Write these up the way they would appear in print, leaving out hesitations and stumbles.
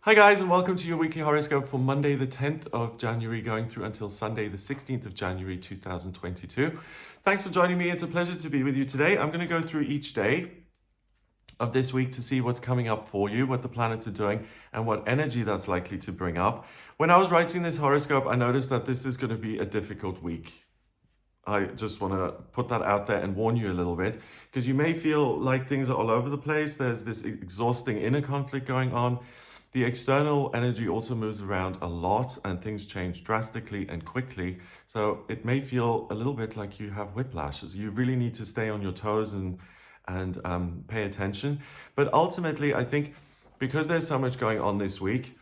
Hi guys, and welcome to your weekly horoscope for Monday the 10th of January going through until Sunday the 16th of January 2022. Thanks for joining me. It's a pleasure to be with you today. I'm going to go through each day of this week to see what's coming up for you, what the planets are doing, and what energy that's likely to bring up. When I was writing this horoscope, I noticed that this is going to be a difficult week. I just want to put that out there and warn you a little bit, because you may feel like things are all over the place. There's this exhausting inner conflict going on. The external energy also moves around a lot and things change drastically and quickly. So it may feel a little bit like you have whiplashes. You really need to stay on your toes and pay attention. But ultimately, I think because there's so much going on this week,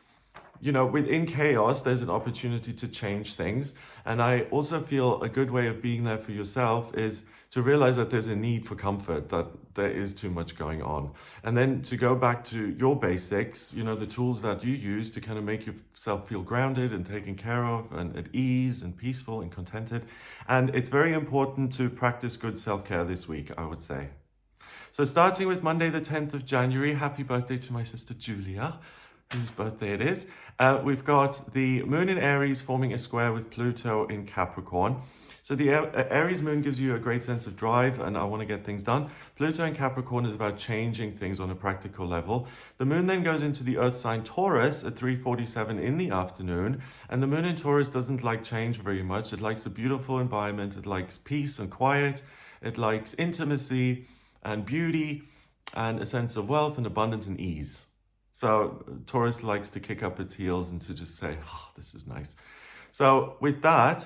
within chaos, there's an opportunity to change things. And I also feel a good way of being there for yourself is to realize that there's a need for comfort, that there is too much going on. And then to go back to your basics, the tools that you use to kind of make yourself feel grounded and taken care of and at ease and peaceful and contented. And it's very important to practice good self-care this week, I would say. So starting with Monday, the 10th of January, happy birthday to my sister Julia, whose birthday it is. We've got the moon in Aries forming a square with Pluto in Capricorn. So the Aries moon gives you a great sense of drive and I want to get things done. Pluto in Capricorn is about changing things on a practical level. The moon then goes into the earth sign Taurus at 3:47 in the afternoon. And the moon in Taurus doesn't like change very much. It likes a beautiful environment. It likes peace and quiet. It likes intimacy and beauty and a sense of wealth and abundance and ease. So Taurus likes to kick up its heels and to just say, oh, this is nice. So with that,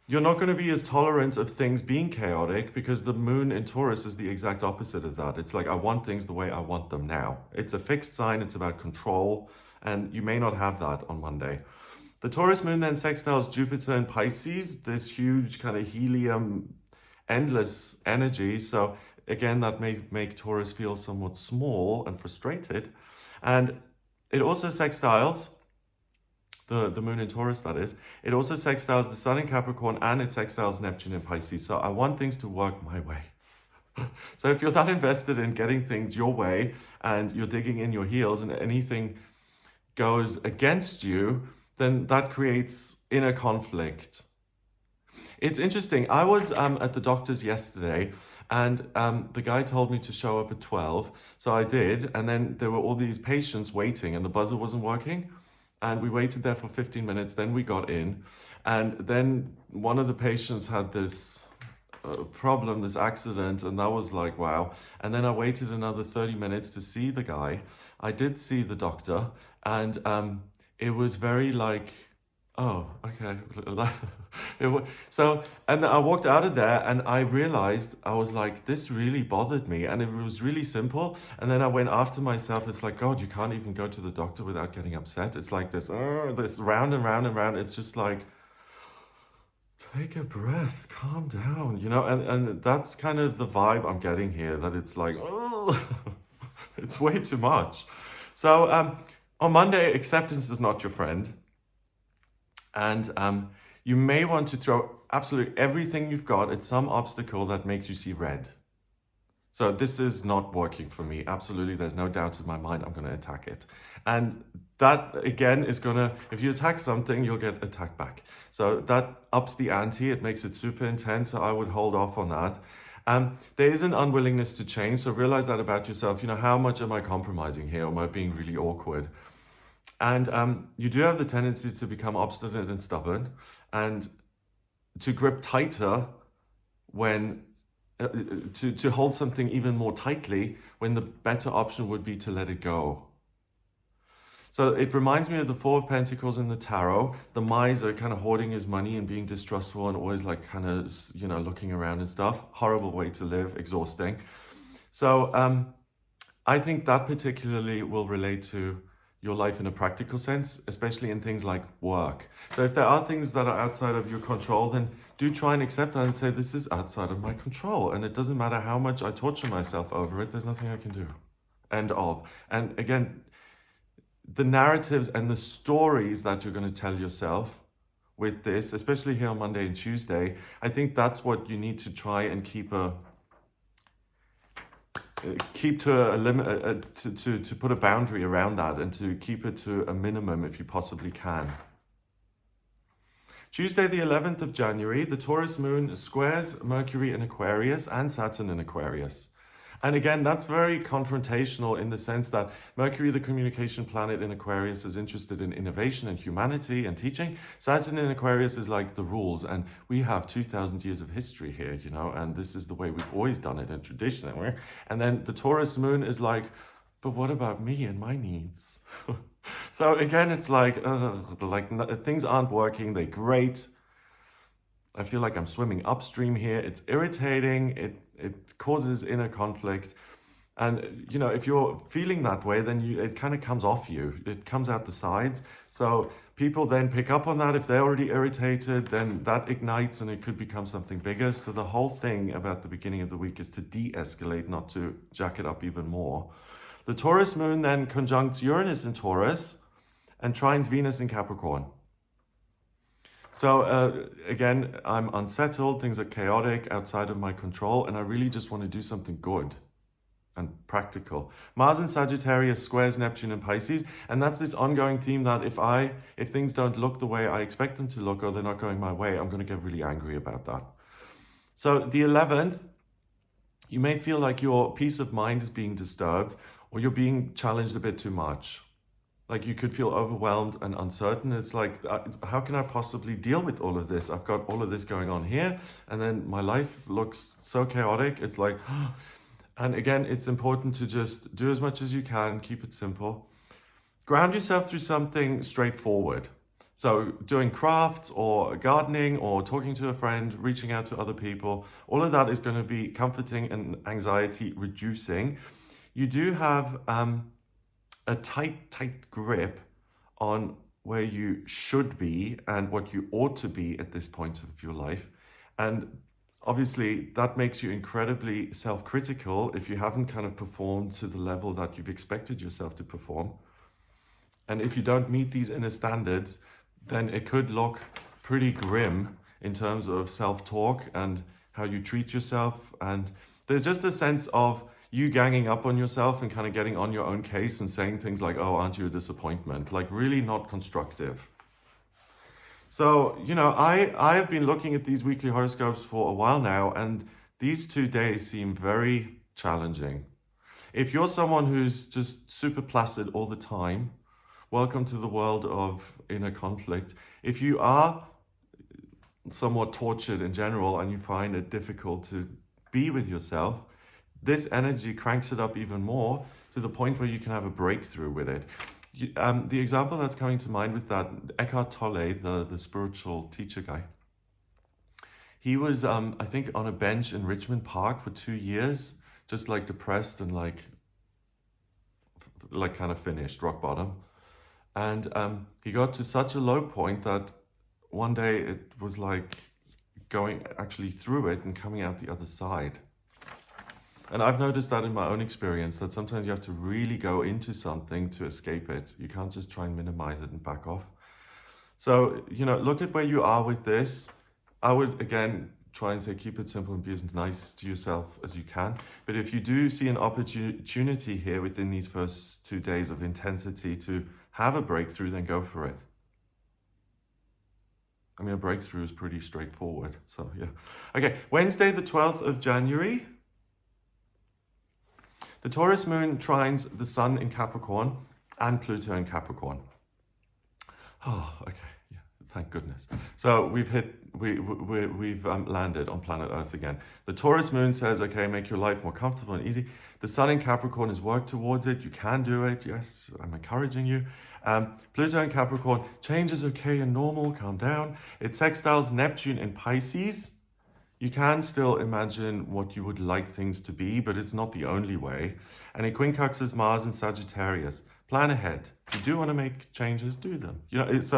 you're not going to be as tolerant of things being chaotic because the moon in Taurus is the exact opposite of that. It's like, I want things the way I want them now. It's a fixed sign. It's about control. And you may not have that on Monday. The Taurus moon then sextiles Jupiter in Pisces, this huge kind of helium, endless energy. So again, that may make Taurus feel somewhat small and frustrated. And it also sextiles, the moon in Taurus, that is. It also sextiles the sun in Capricorn and it sextiles Neptune in Pisces. So I want things to work my way. So if you're that invested in getting things your way and you're digging in your heels and anything goes against you, then that creates inner conflict. It's interesting. I was at the doctor's yesterday and the guy told me to show up at 12. So I did. And then there were all these patients waiting and the buzzer wasn't working. And we waited there for 15 minutes. Then we got in. And then one of the patients had this problem, this accident. And that was like, wow. And then I waited another 30 minutes to see the guy. I did see the doctor. And it was very like, oh, okay. So, and I walked out of there and I realized, I was like, this really bothered me. And it was really simple. And then I went after myself. It's like, God, you can't even go to the doctor without getting upset. It's like this round and round and round. It's just like, take a breath, calm down, and that's kind of the vibe I'm getting here, that it's like, oh, it's way too much. So on Monday, acceptance is not your friend. And you may want to throw absolutely everything you've got at some obstacle that makes you see red. So this is not working for me. Absolutely, there's no doubt in my mind I'm going to attack it. And that, again, is going to, if you attack something, you'll get attacked back. So that ups the ante. It makes it super intense. So I would hold off on that. There is an unwillingness to change. So realize that about yourself. How much am I compromising here? Am I being really awkward? And you do have the tendency to become obstinate and stubborn and to grip tighter when, to hold something even more tightly when the better option would be to let it go. So it reminds me of the Four of Pentacles in the Tarot, the miser kind of hoarding his money and being distrustful and always like kind of, looking around and stuff. Horrible way to live, exhausting. So I think that particularly will relate to your life in a practical sense, especially in things like work. So if there are things that are outside of your control, then do try and accept that and say, this is outside of my control. And it doesn't matter how much I torture myself over it, there's nothing I can do. End of. And again, the narratives and the stories that you're going to tell yourself with this, especially here on Monday and Tuesday, I think that's what you need to try and keep a keep to a limit, to put a boundary around that and to keep it to a minimum if you possibly can. Tuesday, the 11th of January, the Taurus moon squares Mercury in Aquarius and Saturn in Aquarius. And again, that's very confrontational in the sense that Mercury, the communication planet in Aquarius, is interested in innovation and humanity and teaching. Saturn in Aquarius is like the rules, and we have 2,000 years of history here, you know, and this is the way we've always done it in tradition. And then the Taurus moon is like, but what about me and my needs? So again, it's like things aren't working, they're great. I feel like I'm swimming upstream here. It's irritating, it causes inner conflict. And, you know, if you're feeling that way, then it kind of comes off you. It comes out the sides. So people then pick up on that. If they're already irritated, then that ignites and it could become something bigger. So the whole thing about the beginning of the week is to de-escalate, not to jack it up even more. The Taurus moon then conjuncts Uranus in Taurus and trines Venus in Capricorn. So again, I'm unsettled, things are chaotic, outside of my control, and I really just want to do something good and practical. Mars in Sagittarius squares Neptune in Pisces, and that's this ongoing theme that if things don't look the way I expect them to look or they're not going my way, I'm going to get really angry about that. So the 11th, you may feel like your peace of mind is being disturbed or you're being challenged a bit too much. Like you could feel overwhelmed and uncertain. It's like, how can I possibly deal with all of this? I've got all of this going on here, and then my life looks so chaotic. It's like, and again, it's important to just do as much as you can, keep it simple. Ground yourself through something straightforward. So doing crafts or gardening or talking to a friend, reaching out to other people, all of that is going to be comforting and anxiety reducing. You do have a tight grip on where you should be and what you ought to be at this point of your life. And obviously that makes you incredibly self-critical if you haven't kind of performed to the level that you've expected yourself to perform. And if you don't meet these inner standards, then it could look pretty grim in terms of self-talk and how you treat yourself. And there's just a sense of you ganging up on yourself and kind of getting on your own case and saying things like, oh, aren't you a disappointment? Like really not constructive. So, you know, I have been looking at these weekly horoscopes for a while now, and these 2 days seem very challenging. If you're someone who's just super placid all the time, welcome to the world of inner conflict. If you are somewhat tortured in general and you find it difficult to be with yourself, this energy cranks it up even more to the point where you can have a breakthrough with it. The example that's coming to mind with that, Eckhart Tolle, the spiritual teacher guy, he was, I think, on a bench in Richmond Park for 2 years, just like depressed and like kind of finished, rock bottom. And he got to such a low point that one day it was like going actually through it and coming out the other side. And I've noticed that in my own experience, that sometimes you have to really go into something to escape it. You can't just try and minimize it and back off. So, you know, look at where you are with this. I would, again, try and say keep it simple and be as nice to yourself as you can. But if you do see an opportunity here within these first 2 days of intensity to have a breakthrough, then go for it. I mean, a breakthrough is pretty straightforward. So, yeah. Okay, Wednesday, the 12th of January. The Taurus moon trines the sun in Capricorn and Pluto in Capricorn. Oh, okay. Yeah, thank goodness. So we've landed on planet Earth again. The Taurus moon says, okay, make your life more comfortable and easy. The sun in Capricorn is work towards it. You can do it. Yes, I'm encouraging you. Pluto in Capricorn, change is okay and normal. Calm down. It sextiles Neptune in Pisces. You can still imagine what you would like things to be, but it's not the only way. And it quincunxes Mars in Sagittarius. Plan ahead. If you do want to make changes, do them. You know, it's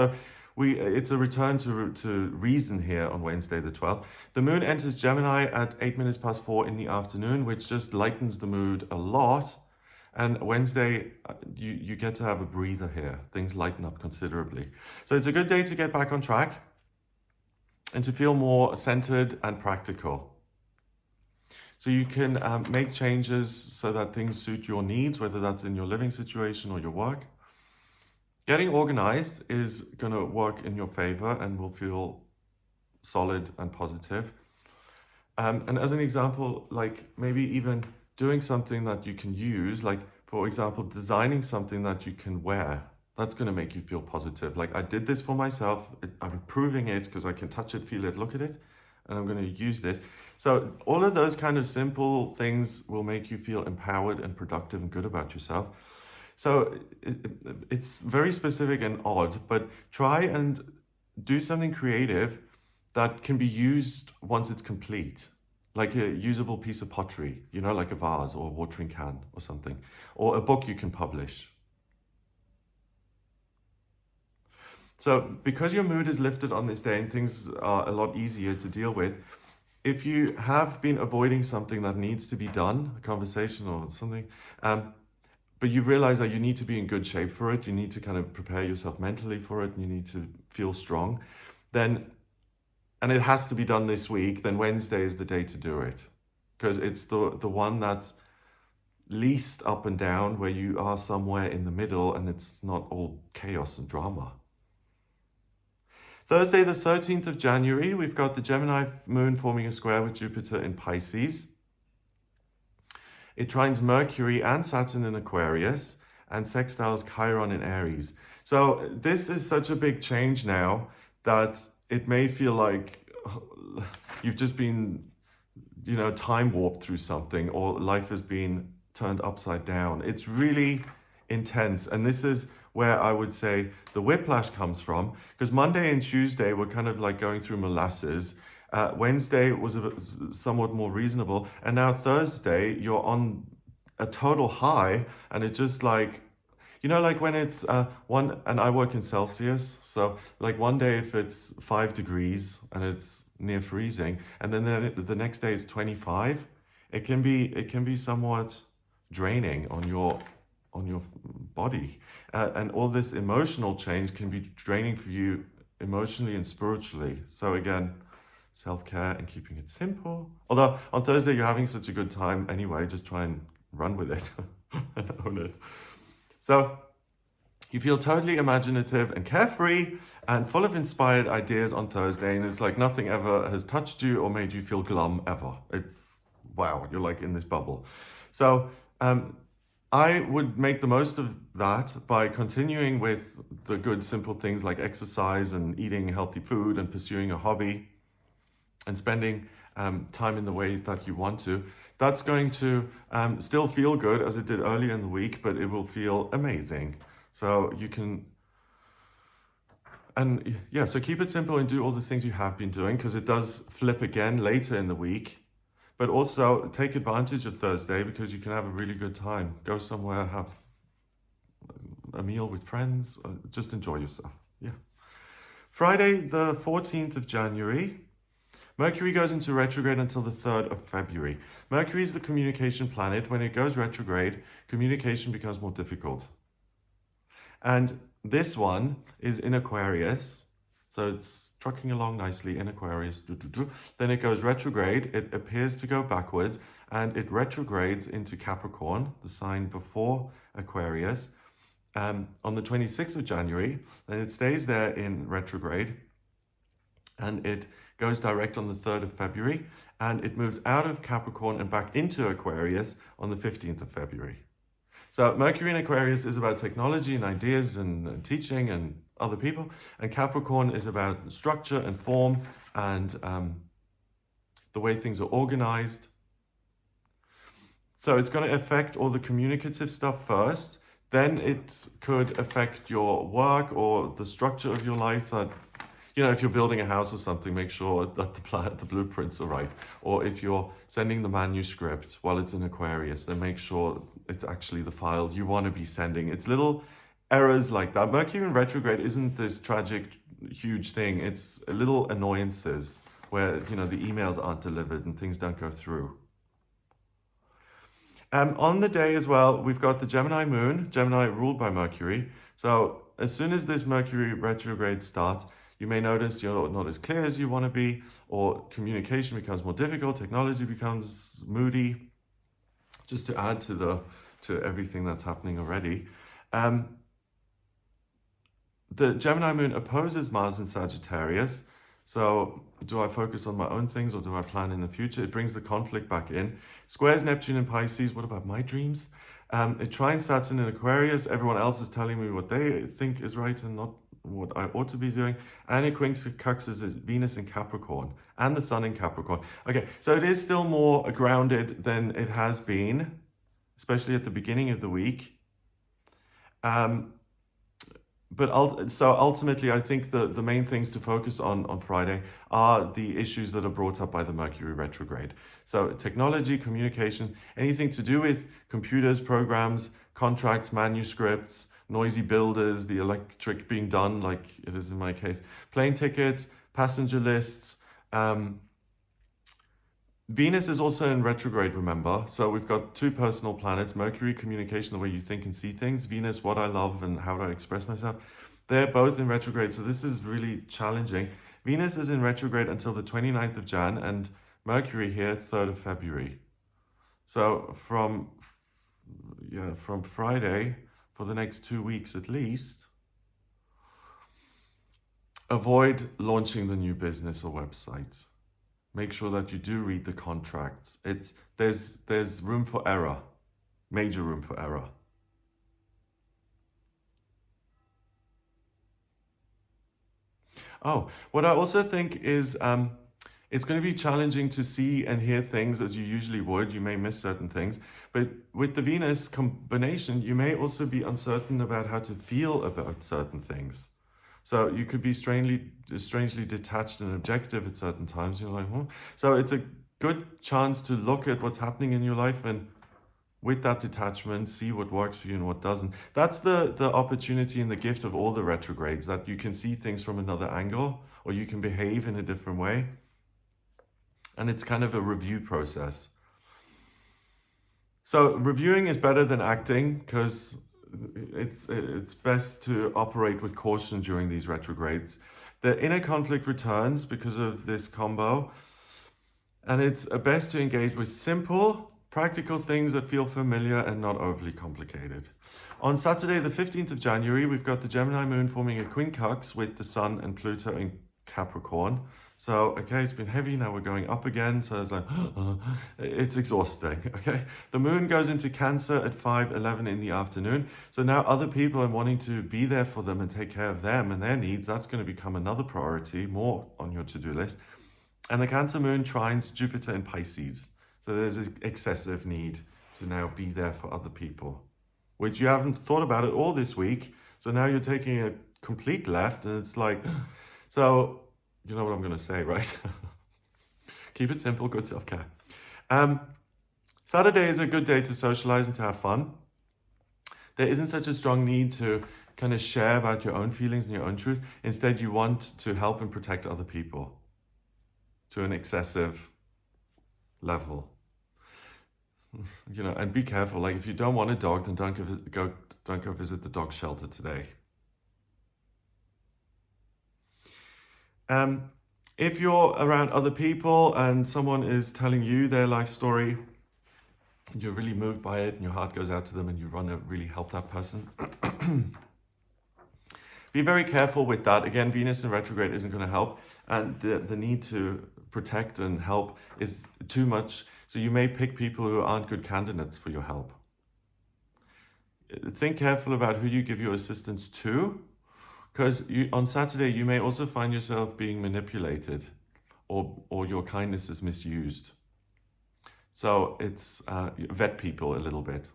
a return to reason here on Wednesday the 12th. The moon enters Gemini at 8 minutes past 4 in the afternoon, which just lightens the mood a lot. And Wednesday, you get to have a breather here. Things lighten up considerably. So it's a good day to get back on track and to feel more centered and practical. So you can make changes so that things suit your needs, whether that's in your living situation or your work. Getting organized is going to work in your favor and will feel solid and positive. And as an example, like maybe even doing something that you can use, like for example, designing something that you can wear. That's going to make you feel positive. Like I did this for myself. I'm proving it because I can touch it, feel it, look at it, and I'm going to use this. So all of those kind of simple things will make you feel empowered and productive and good about yourself. So it's very specific and odd, but try and do something creative that can be used once it's complete, like a usable piece of pottery, you know, like a vase or a watering can or something, or a book you can publish. So because your mood is lifted on this day and things are a lot easier to deal with, if you have been avoiding something that needs to be done, a conversation or something, but you realize that you need to be in good shape for it, you need to kind of prepare yourself mentally for it, and you need to feel strong, then, and it has to be done this week, then Wednesday is the day to do it. Because it's the one that's least up and down, where you are somewhere in the middle and it's not all chaos and drama. Thursday, the 13th of January, we've got the Gemini moon forming a square with Jupiter in Pisces. It trines Mercury and Saturn in Aquarius and sextiles Chiron in Aries. So this is such a big change now that it may feel like you've just been, you know, time warped through something, or life has been turned upside down. It's really intense. And this is where I would say the whiplash comes from, because Monday and Tuesday were kind of like going through molasses. Wednesday was somewhat more reasonable. And now Thursday, you're on a total high, and it's just like, you know, like when it's and I work in Celsius, so like one day if it's 5 degrees and it's near freezing, and then the next day is 25, it can be somewhat draining on your body, and all this emotional change can be draining for you emotionally and spiritually. So again, self-care and keeping it simple. Although on Thursday you're having such a good time anyway, just try and run with it and own it. So you feel totally imaginative and carefree and full of inspired ideas on Thursday, and it's like nothing ever has touched you or made you feel glum ever. It's wow, you're like in this bubble. So I would make the most of that by continuing with the good simple things like exercise and eating healthy food and pursuing a hobby and spending time in the way that you want to. That's going to still feel good as it did earlier in the week, but it will feel amazing. So you can, and yeah, so keep it simple and do all the things you have been doing, because it does flip again later in the week. But also take advantage of Thursday, because you can have a really good time. Go somewhere, have a meal with friends, just enjoy yourself. Yeah. Friday, the 14th of January, Mercury goes into retrograde until the 3rd of February. Mercury is the communication planet. When it goes retrograde, communication becomes more difficult. And this one is in Aquarius. So it's trucking along nicely in Aquarius. Then it goes retrograde. It appears to go backwards, and it retrogrades into Capricorn, the sign before Aquarius, on the 26th of January. Then it stays there in retrograde, and it goes direct on the 3rd of February, and it moves out of Capricorn and back into Aquarius on the 15th of February. So Mercury in Aquarius is about technology and ideas and teaching and other people, and Capricorn is about structure and form and the way things are organized. So it's going to affect all the communicative stuff first, then it could affect your work or the structure of your life. That, you know, if you're building a house or something, make sure that the blueprints are right. Or if you're sending the manuscript while it's in Aquarius, then make sure it's actually the file you want to be sending. It's little errors like that. Mercury in retrograde isn't this tragic, huge thing. It's little annoyances where, you know, the emails aren't delivered and things don't go through. On the day as well, we've got the Gemini moon, Gemini ruled by Mercury. So as soon as this Mercury retrograde starts, You may notice you're not as clear as you want to be, or communication becomes more difficult, technology becomes moody, just to add to everything that's happening already. The Gemini moon opposes Mars in Sagittarius. So do I focus on my own things or do I plan in the future? It brings the conflict back in. Squares Neptune in Pisces. What about my dreams? It trines Saturn in Aquarius. Everyone else is telling me what they think is right and not what I ought to be doing. And it quincunxes Venus in Capricorn and the Sun in Capricorn. Okay, so it is still more grounded than it has been, especially at the beginning of the week. So ultimately, I think the main things to focus on Friday are the issues that are brought up by the Mercury retrograde. So technology, communication, anything to do with computers, programs, contracts, manuscripts, noisy builders, the electric being done like it is in my case, plane tickets, passenger lists. Venus is also in retrograde, remember? So we've got two personal planets, Mercury, communication, the way you think and see things, Venus, what I love and how do I express myself. They're both in retrograde, so this is really challenging. Venus is in retrograde until the 29th of Jan and Mercury here, 3rd of February. So from Friday, for the next 2 weeks at least, avoid launching the new business or websites. Make sure that you do read the contracts. There's room for error, major room for error. Oh, what I also think is it's going to be challenging to see and hear things as you usually would. You may miss certain things, but with the Venus combination, you may also be uncertain about how to feel about certain things. So you could be strangely detached and objective at certain times. You're like, So it's a good chance to look at what's happening in your life and with that detachment, see what works for you and what doesn't. That's the opportunity and the gift of all the retrogrades, that you can see things from another angle or you can behave in a different way. And it's kind of a review process. So reviewing is better than acting because it's best to operate with caution during these retrogrades. The inner conflict returns because of this combo, and it's best to engage with simple, practical things that feel familiar and not overly complicated. On Saturday, the 15th of January, we've got the Gemini moon forming a quincunx with the Sun and Pluto in Capricorn. So, okay, it's been heavy, now we're going up again. So it's like, it's exhausting, okay? The moon goes into Cancer at 5:11 in the afternoon. So now other people are wanting to be there for them and take care of them and their needs. That's going to become another priority, more on your to-do list. And the Cancer moon trines Jupiter in Pisces. So there's an excessive need to now be there for other people, which you haven't thought about at all this week. So now you're taking a complete left and it's like, so you know what I'm going to say, right? Keep it simple, good self-care. Saturday is a good day to socialize and to have fun. There isn't such a strong need to kind of share about your own feelings and your own truth. Instead, you want to help and protect other people to an excessive level. And be careful. Like if you don't want a dog, then don't go visit the dog shelter today. If you're around other people and someone is telling you their life story, you're really moved by it and your heart goes out to them and you want to really help that person. Be very careful with that. Again, Venus in retrograde isn't going to help. And the need to protect and help is too much. So you may pick people who aren't good candidates for your help. Think careful about who you give your assistance to. Because on Saturday, you may also find yourself being manipulated or your kindness is misused. So it's vet people a little bit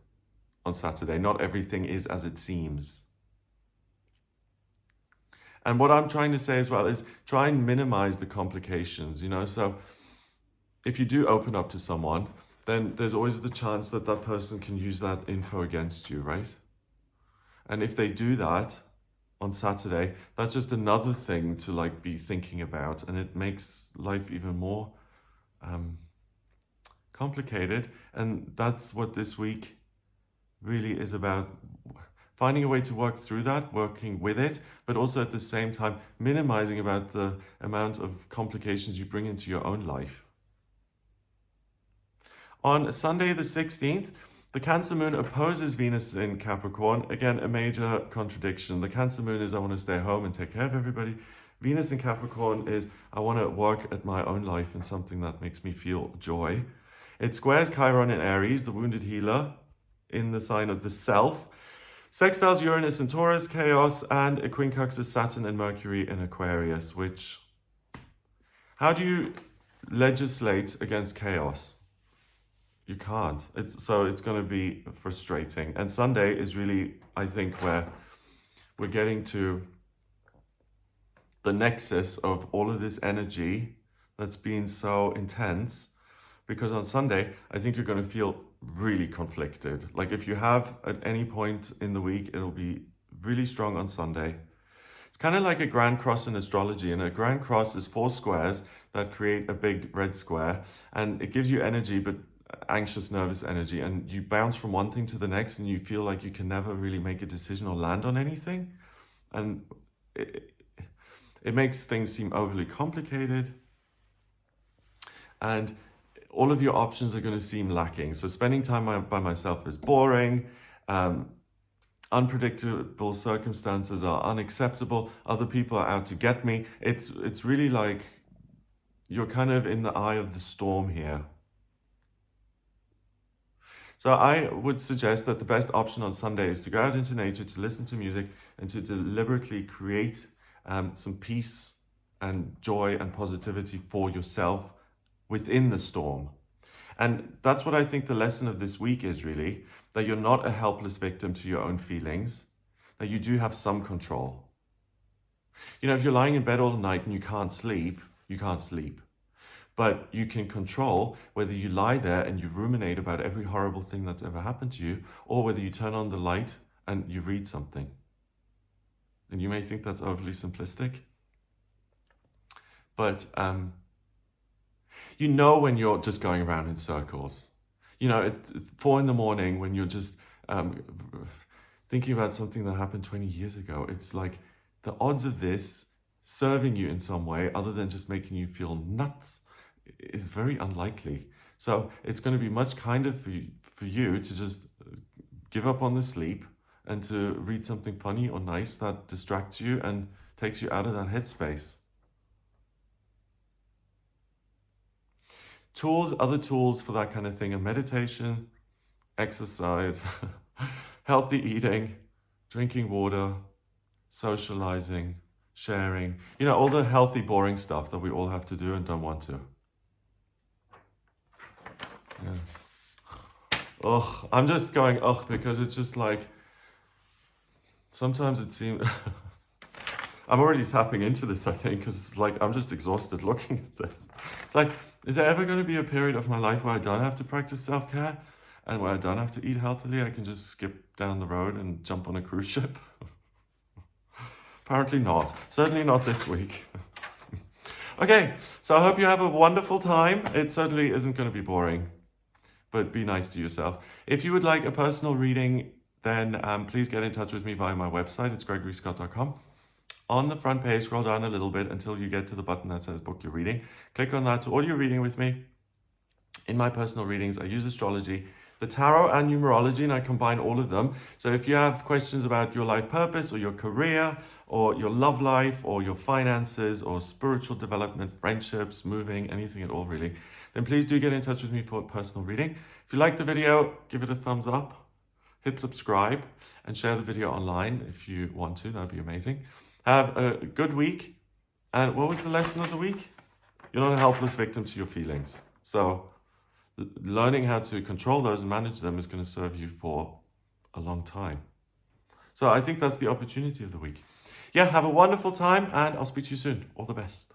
on Saturday. Not everything is as it seems. And what I'm trying to say as well is try and minimize the complications, So if you do open up to someone, then there's always the chance that that person can use that info against you, right? And if they do that on Saturday, that's just another thing to be thinking about, and it makes life even more complicated. And that's what this week really is about. finding a way to work through that, working with it, but also at the same time minimizing about the amount of complications you bring into your own life. On Sunday the 16th, the Cancer moon opposes Venus in Capricorn. Again, a major contradiction. The Cancer moon is I want to stay home and take care of everybody. Venus in Capricorn is I want to work at my own life and something that makes me feel joy. It squares Chiron in Aries, the wounded healer, in the sign of the self. Sextiles Uranus in Taurus, chaos, and it quincunxes Saturn and Mercury in Aquarius, which... How do you legislate against chaos? You can't. So it's going to be frustrating. And Sunday is really, I think, where we're getting to the nexus of all of this energy that's been so intense. Because on Sunday, I think you're going to feel really conflicted. Like if you have at any point in the week, it'll be really strong on Sunday. It's kind of like a grand cross in astrology, and a grand cross is 4 squares that create a big red square, and it gives you energy, but anxious, nervous energy, and you bounce from one thing to the next, and you feel like you can never really make a decision or land on anything, and it makes things seem overly complicated, and all of your options are going to seem lacking. So spending time by myself is boring. Unpredictable circumstances are unacceptable. Other people are out to get me. It's really like you're kind of in the eye of the storm here. So I would suggest that the best option on Sunday is to go out into nature, to listen to music, and to deliberately create some peace and joy and positivity for yourself within the storm. And that's what I think the lesson of this week is really, that you're not a helpless victim to your own feelings, that you do have some control. You know, if you're lying in bed all night and you can't sleep, you can't sleep. But you can control whether you lie there and you ruminate about every horrible thing that's ever happened to you, or whether you turn on the light and you read something. And you may think that's overly simplistic, but you know when you're just going around in circles. You know, it's 4 a.m. when you're just thinking about something that happened 20 years ago. It's like the odds of this serving you in some way other than just making you feel nuts is very unlikely. So it's going to be much kinder for you to just give up on the sleep and to read something funny or nice that distracts you and takes you out of that headspace. Other tools for that kind of thing are meditation, exercise, healthy eating, drinking water, socializing, sharing, you know, all the healthy, boring stuff that we all have to do and don't want to. Yeah. Ugh, I'm just going, because it's just like, sometimes it seems, I'm already tapping into this, I think, because it's like, I'm just exhausted looking at this. It's like, is there ever going to be a period of my life where I don't have to practice self-care and where I don't have to eat healthily? I can just skip down the road and jump on a cruise ship? Apparently not. Certainly not this week. Okay, so I hope you have a wonderful time. It certainly isn't going to be boring, but be nice to yourself. If you would like a personal reading, then please get in touch with me via my website. It's gregoryscott.com. On the front page, scroll down a little bit until you get to the button that says book your reading. Click on that to order your reading with me. In my personal readings, I use astrology, the tarot, and numerology, and I combine all of them. So if you have questions about your life purpose or your career or your love life or your finances or spiritual development, friendships, moving, anything at all really, then please do get in touch with me for a personal reading. If you like the video, give it a thumbs up, hit subscribe, and share the video online if you want to. That'd be amazing. Have a good week. And what was the lesson of the week? You're not a helpless victim to your feelings. So learning how to control those and manage them is going to serve you for a long time. So I think that's the opportunity of the week. Yeah, have a wonderful time, and I'll speak to you soon. All the best.